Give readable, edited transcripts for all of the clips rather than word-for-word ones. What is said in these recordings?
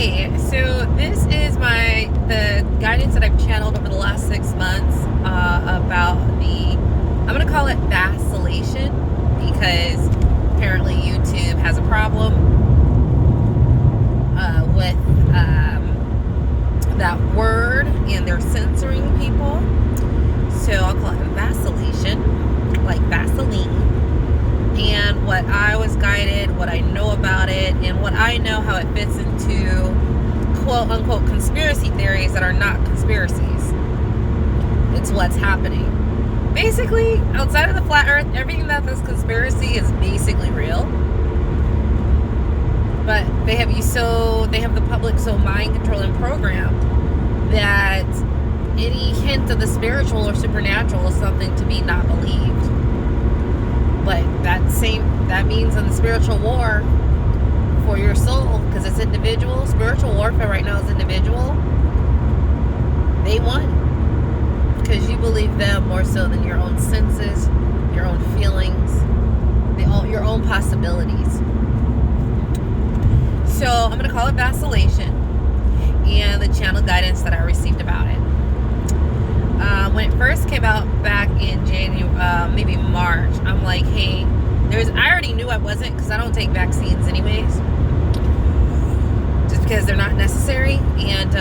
Hey, so this is the guidance that I've channeled over the last 6 months about I'm going to call it vaccination, because apparently YouTube has a problem with that word, and they're censoring people. So I'll call it vaccination, like Vaseline. And what I was guided, what I know about it, and what I know how it fits into quote-unquote conspiracy theories that are not conspiracies. It's what's happening. Basically, outside of the flat earth, everything that is conspiracy is basically real. But they have the public so mind-controlling programmed that any hint of the spiritual or supernatural is something to be not believed. But that means in the spiritual war for your soul, because it's individual. Spiritual warfare right now is individual. They won, because you believe them more so than your own senses, your own feelings, your own possibilities. So I'm going to call it vaccination, and the channel guidance that I received about it. When it first came out back in January, maybe March, I'm like, hey, I already knew I wasn't, because I don't take vaccines anyways, just because they're not necessary. And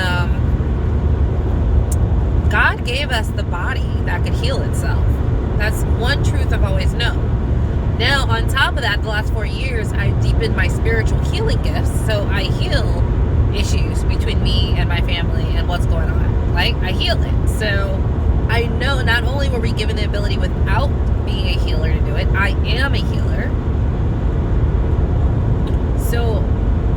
God gave us the body that could heal itself. That's one truth I've always known. Now, on top of that, the last 4 years, I've deepened my spiritual healing gifts, so I heal issues between me and my family and what's going on. Like, I heal it. So I know not only were we given the ability without being a healer to do it, I am a healer. So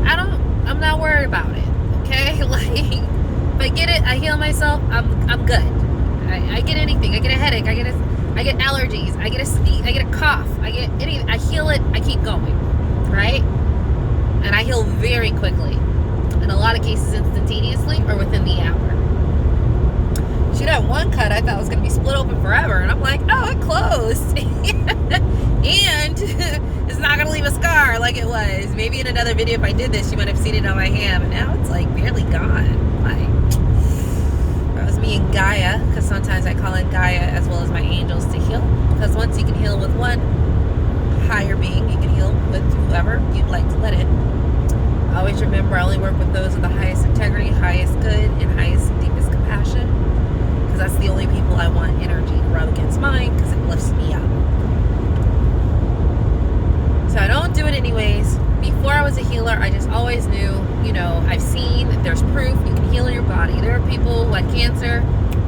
I'm not worried about it. Okay? Like, if I get it, I heal myself, I'm good. I get anything. I get a headache, I get allergies, I get a sneeze, I get a cough, I heal it, I keep going. Right? And I heal very quickly. In a lot of cases instantaneously or within the hour. Shoot, that one cut I thought was going to be split open forever, and I'm like, oh, it closed. And it's not going to leave a scar like it was. Maybe in another video if I did this, you might have seen it on my hand, and now it's like barely gone. Like, that was me and Gaia, because sometimes I call in Gaia as well as my angels to heal, because once you can heal with one higher being, you can heal with whoever you'd like to let it. Always remember, I only work with those with the highest integrity, highest good, and highest and deepest compassion, because that's the only people I want energy to rub against mine, because it lifts me up. So I don't do it anyways. Before I was a healer, I just always knew, I've seen that there's proof you can heal your body. There are people who had cancer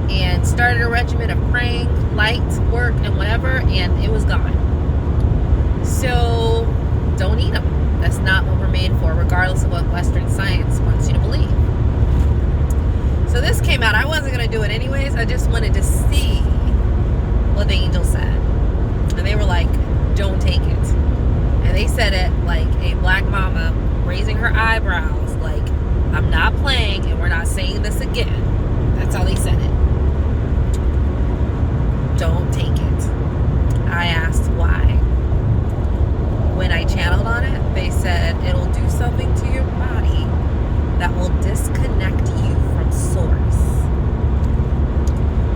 and started a regimen of praying, light work, and whatever, and it was gone. So don't eat them. That's not what we're made for, regardless of what Western science wants you to believe. So this came out. I wasn't going to do it anyways. I just wanted to see what the angels said. And they were like, don't take it. And they said it like a black mama raising her eyebrows, like, I'm not playing and we're not saying this again. That's how they said it. Don't take it. I asked why. When I channeled on it, they said it'll do something to your body that will disconnect you from source.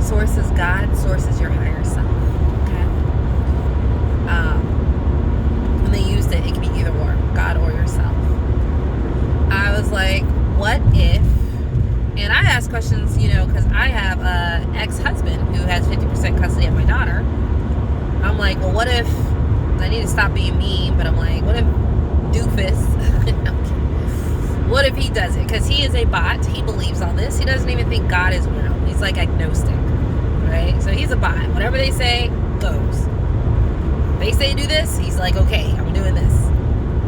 Source is God, source is your higher self. Okay? When they used it, it could be either or, God or yourself. I was like, what if? And I asked questions, because I have an ex-husband who has 50% custody of my daughter. I'm like, well, what if? I need to stop being mean, but I'm like, what if doofus, what if he does it? Because he is a bot. He believes all this. He doesn't even think God is real. He's like agnostic, right? So he's a bot. Whatever they say, goes. They say do this, he's like, okay, I'm doing this.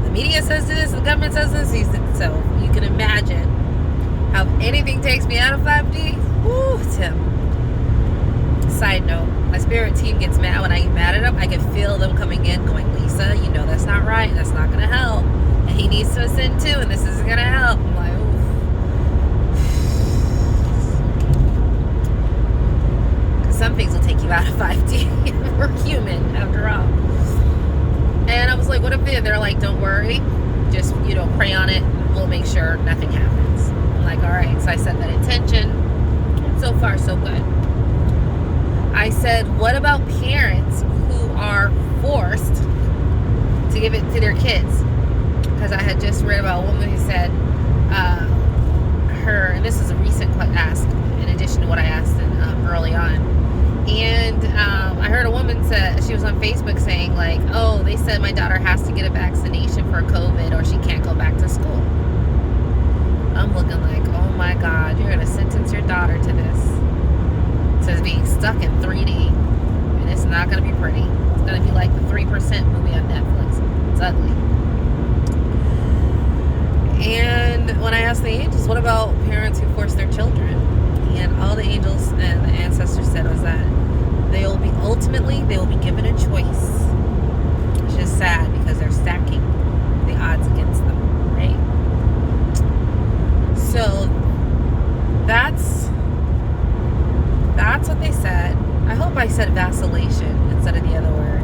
The media says do this, the government says this, so you can imagine how if anything takes me out of 5D, woo, it's him. Side note, my spirit team gets mad when I get mad at them. I can feel them coming in going, Lisa, that's not right, and that's not going to help. And he needs to ascend too, and this isn't going to help. I'm like, oof. Because some things will take you out of 5D. We're human, after all. And I was like, what if they're like, don't worry. Just, pray on it. We'll make sure nothing happens. I'm like, all right. So I set that intention. So far, so good. I said, what about parents who are forced to give it to their kids? Because I had just read about a woman who said and this is a recent ask in addition to what I asked early on. And I heard a woman say, she was on Facebook saying like, oh, they said my daughter has to get a vaccination for COVID or she can't go back to school. I'm looking like, oh my God, you're going to sentence your daughter to this. To being stuck in 3D. And it's not going to be pretty. It's going to be like the 3% movie on Netflix. It's ugly. And when I asked the angels, what about parents who force their children? And all the angels and the ancestors said was that they will be given a choice. Which is sad because they're stacking the odds against them, right? So that's what they said. I hope I said vaccination instead of the other word.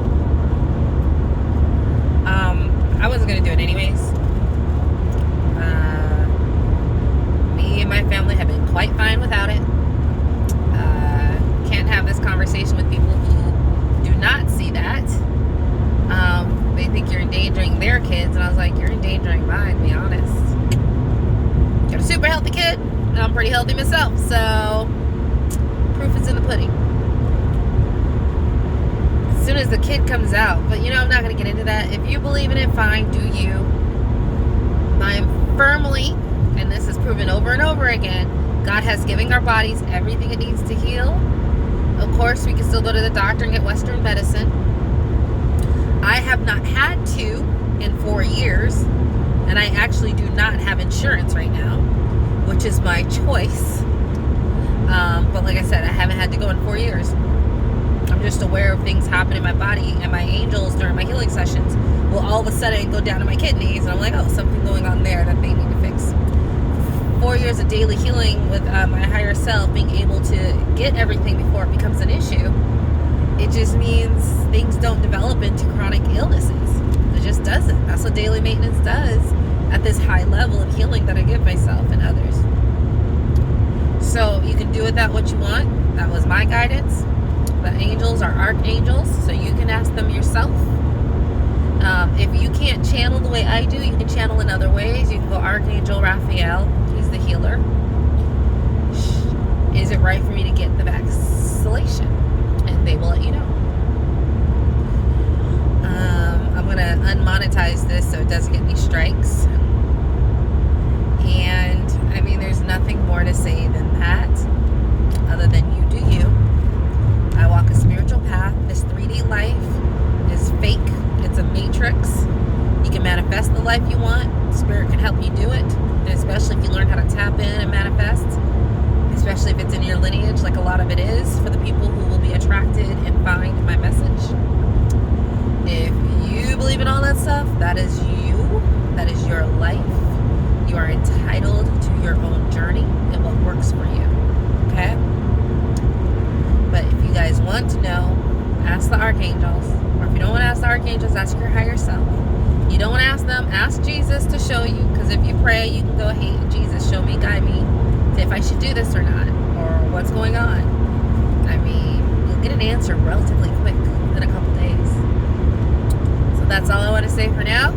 I wasn't going to do it anyways. Me and my family have been quite fine without it. Can't have this conversation with people who do not see that. They think you're endangering their kids, and I was like, you're endangering mine, to be honest. Got a super healthy kid, and I'm pretty healthy myself, so proof is in the pudding. As soon as the kid comes out, but I'm not going to get into that. If you believe in it, fine, do you. I am firmly, and this is proven over and over again, God has given our bodies everything it needs to heal. Of course, we can still go to the doctor and get Western medicine. I have not had to in 4 years, and I actually do not have insurance right now, which is my choice. But like I said, I haven't had to go in 4 years. I'm just aware of things happen in my body, and my angels during my healing sessions will all of a sudden go down to my kidneys, and I'm like, oh, something going on there that they need to fix. 4 years of daily healing with my higher self, being able to get everything before it becomes an issue, it just means things don't develop into chronic illnesses. It just doesn't. That's what daily maintenance does at this high level of healing that I give myself and others. So you can do with that what you want. That was my guidance. The angels are archangels, so you can ask them yourself. If you can't channel the way I do, you can channel in other ways. You can go Archangel Raphael. He's the healer. Is it right for me to get the vaccination? And they will let you know. I'm going to unmonetize this so it doesn't get any strikes. And I mean, there's nothing more to say than that, other than you do you. I walk a spiritual path. This 3D life is fake. It's a matrix. You can manifest the life you want. Spirit can help you do it. And especially if you learn how to tap in and manifest. Especially if it's in your lineage, like a lot of it is, for the people who will be attracted and find my message. If you believe in all that stuff, that is you. That is your life. You are entitled to your own journey and what works for you. Okay? But if you guys want to know, ask the archangels. Or if you don't want to ask the archangels, ask your higher self. You don't want to ask them, ask Jesus to show you. Because if you pray, you can go, hey, Jesus, show me, guide me to if I should do this or not. Or what's going on. I mean, you'll get an answer relatively quick in a couple days. So that's all I want to say for now.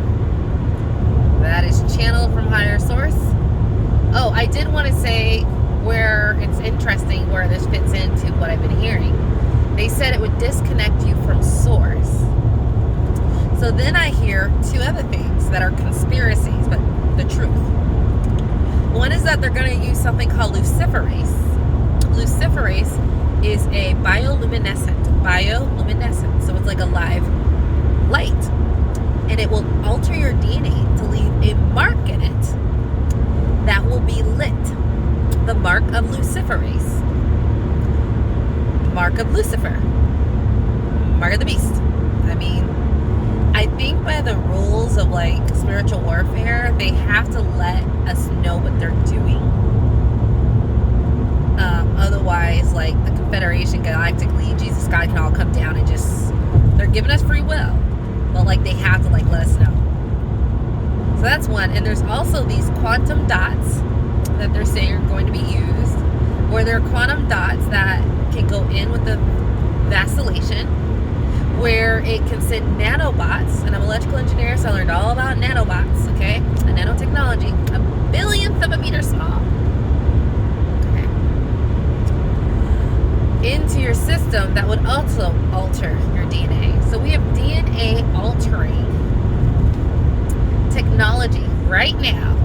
That is channeled from higher source. Oh, I did want to say where it's interesting where this fits into what I've been hearing. They said it would disconnect you from source. So then I hear two other things that are conspiracies, but the truth. One is that they're going to use something called luciferase. Luciferase is a bioluminescent. So it's like a live light. And it will alter your DNA to leave a mark in it that will be lit. The mark of luciferase. Mark of Lucifer. Mark of the beast. I mean, I think by the rules of like spiritual warfare, they have to let us know what they're doing. Otherwise, like the Confederation, Galactic League, Jesus, God can all come down and just, they're giving us free will. But like they have to like let us know. So that's one. And there's also these quantum dots that they're saying are going to be used, where there are quantum dots that can go in with the vaccination, where it can send nanobots. And I'm an electrical engineer, so I learned all about nanobots, okay? A nanotechnology, a billionth of a meter small. Okay. Into your system that would also alter your DNA. So we have DNA altering technology right now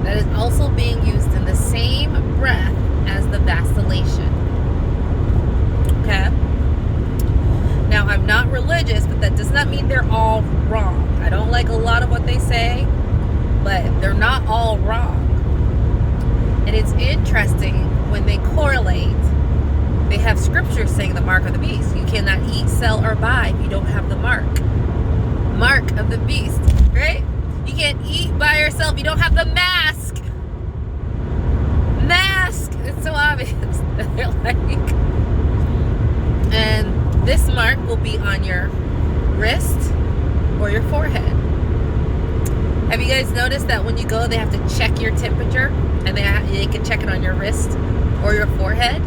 that is also being used in the same breath as the vaccination. Okay? Now, I'm not religious, but that does not mean they're all wrong. I don't like a lot of what they say, but they're not all wrong. And it's interesting when they correlate. They have scriptures saying the mark of the beast. You cannot eat, sell, or buy if you don't have the mark of the beast, right? You can't eat, buy, or sell if you don't have the mask. It's so obvious. They're like, and this mark will be on your wrist or your forehead. Have you guys noticed that when you go, they have to check your temperature, and they can check it on your wrist or your forehead?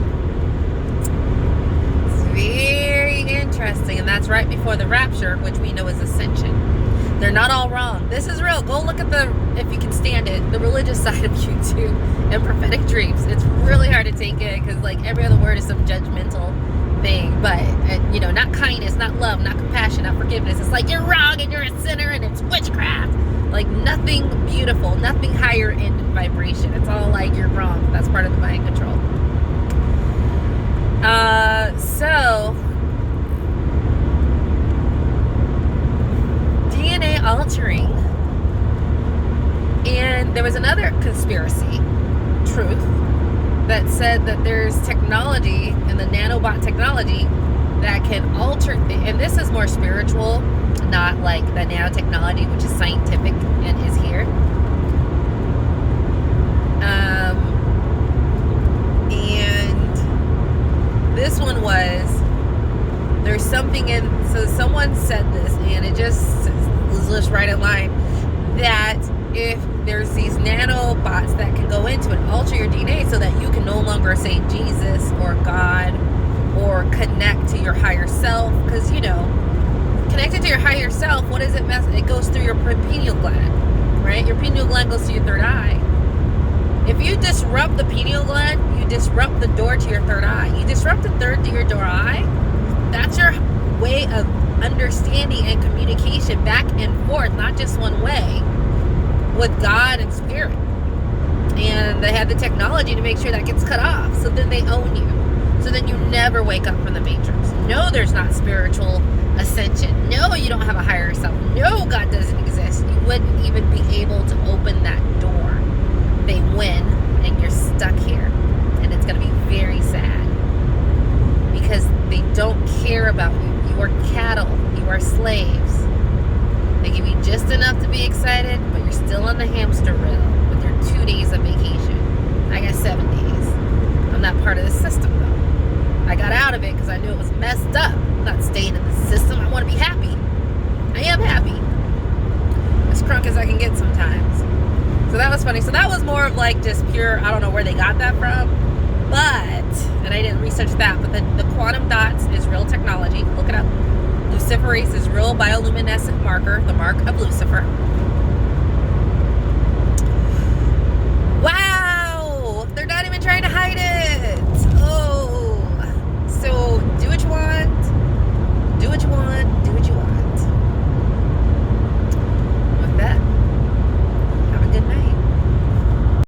It's very interesting, and that's right before the rapture, which we know is Ascension. They're not all wrong. This is real. Go look at if you can stand it, the religious side of YouTube and prophetic dreams. It's really hard to take it because like every other word is some judgmental thing, but not kindness, not love, not compassion, not forgiveness. It's like you're wrong and you're a sinner and it's witchcraft. Like nothing beautiful, nothing higher in vibration. It's all like you're wrong. That's part of the mind control. So DNA altering, and there was another conspiracy truth that said that there's technology in the nanobot technology that can alter and this is more spiritual, not like the nanotechnology, which is scientific and is here. And this one was, there's something in, so someone said this and it just was just right in line, that if there's these nanobots that can go into and alter your DNA so that you can no longer say Jesus or God or connect to your higher self, because connected to your higher self, what does it mess? It goes through your pineal gland, right? Your pineal gland goes to your third eye. If you disrupt the pineal gland, you disrupt the door to your third eye. You disrupt the third to your door eye, that's your way of understanding and communication back and forth, not just one way, with God and spirit. And they have the technology to make sure that gets cut off. So then they own you. So then you never wake up from the matrix. No, there's not spiritual ascension. No, you don't have a higher self. No, God doesn't exist. You wouldn't even be able to open that door. They win and you're stuck here. And it's going to be very sad. Because they don't care about you. You are cattle. You are slaves. They give you just enough to be excited, but you're still on the hamster wheel with your 2 days of vacation. I got 7 days. I'm not part of the system, though. I got out of it because I knew it was messed up. I'm not staying in the system. I want to be happy. I am happy. As crunk as I can get sometimes. So that was funny. So that was more of like just pure, I don't know where they got that from. But, and I didn't research that, but the quantum dots is real technology. Look it up. Luciferase is real bioluminescent marker, the mark of Lucifer.